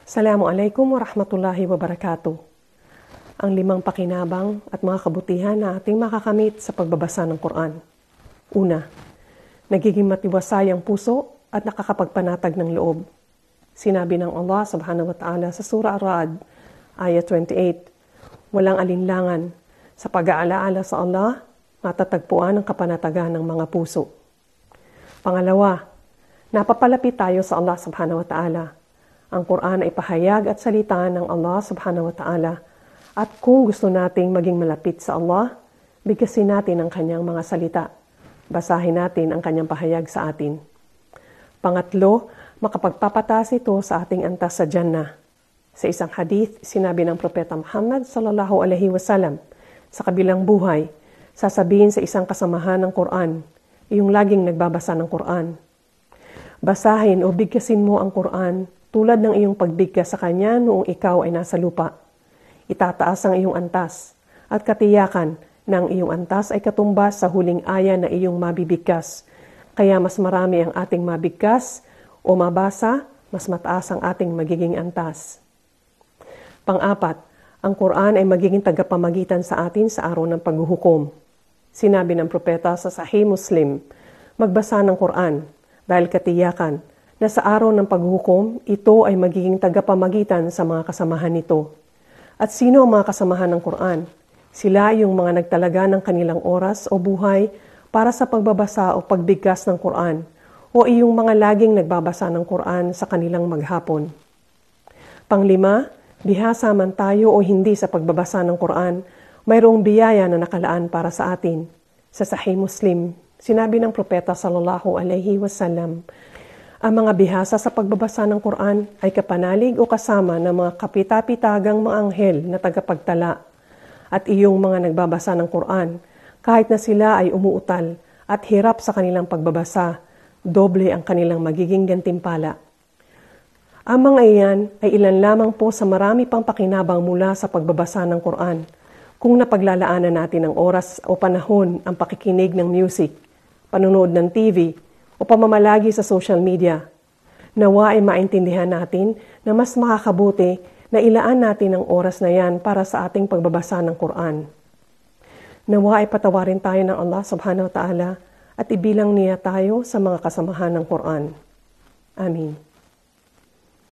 Assalamualaikum warahmatullahi wabarakatuh. Ang 5 pakinabang at mga kabutihan na ating makakamit sa pagbabasa ng Quran. Una, nagiging matiwasay ang puso at nakakapagpanatag ng loob. Sinabi ng Allah subhanahu wa ta'ala sa Surah Ar-Ra'd, ayat 28, walang alinlangan sa pag-aalaala sa Allah, matatagpuan ang kapanatagan ng mga puso. Pangalawa, napapalapit tayo sa Allah subhanahu wa ta'ala. Ang Quran ay pahayag at salita ng Allah subhanahu wa ta'ala. At kung gusto nating maging malapit sa Allah, bigkasin natin ang kanyang mga salita. Basahin natin ang kanyang pahayag sa atin. Pangatlo, makapagpapatas ito sa ating antas sa Jannah. Sa isang hadith, sinabi ng Propeta Muhammad sallallahu alaihi wasallam, sa kabilang buhay, sasabihin sa isang kasamahan ng Quran, yung laging nagbabasa ng Quran. Basahin o bigkasin mo ang Quran tulad ng iyong pagbigkas sa kanya noong ikaw ay nasa lupa. Itataas ang iyong antas at katiyakan ng iyong antas ay katumbas sa huling aya na iyong mabibigkas. Kaya mas marami ang ating mabigkas o mabasa, mas mataas ang ating magiging antas. Pang-apat, ang Quran ay magiging tagapamagitan sa atin sa araw ng paghuhukom. Sinabi ng propeta sa Sahih Muslim, magbasa ng Quran dahil katiyakan na sa araw ng paghuhukom, ito ay magiging tagapamagitan sa mga kasamahan nito. At sino ang mga kasamahan ng Quran? Sila yung mga nagtalaga ng kanilang oras o buhay para sa pagbabasa o pagbigkas ng Quran o iyong mga laging nagbabasa ng Quran sa kanilang maghapon. Panglima, bihasa man tayo o hindi sa pagbabasa ng Quran, mayroong biyaya na nakalaan para sa atin. Sa Sahih Muslim, sinabi ng propeta sallallahu alaihi wasallam, ang mga bihasa sa pagbabasa ng Quran ay kapanalig o kasama ng mga kapitapitagang mga anghel na tagapagtala. At iyong mga nagbabasa ng Quran, kahit na sila ay umuutal at hirap sa kanilang pagbabasa, doble ang kanilang magiging gantimpala. Ang mga iyan ay ilan lamang po sa marami pang pakinabang mula sa pagbabasa ng Quran. Kung napaglalaanan natin ng oras o panahon ang pakikinig ng music, panonood ng TV, o pamamalagi sa social media, nawa ay maintindihan natin na mas makakabuti na ilaan natin ang oras na yan para sa ating pagbabasa ng Quran. Nawa ay patawarin tayo ng Allah subhanahu wa ta'ala at ibilang niya tayo sa mga kasamahan ng Quran. Amin.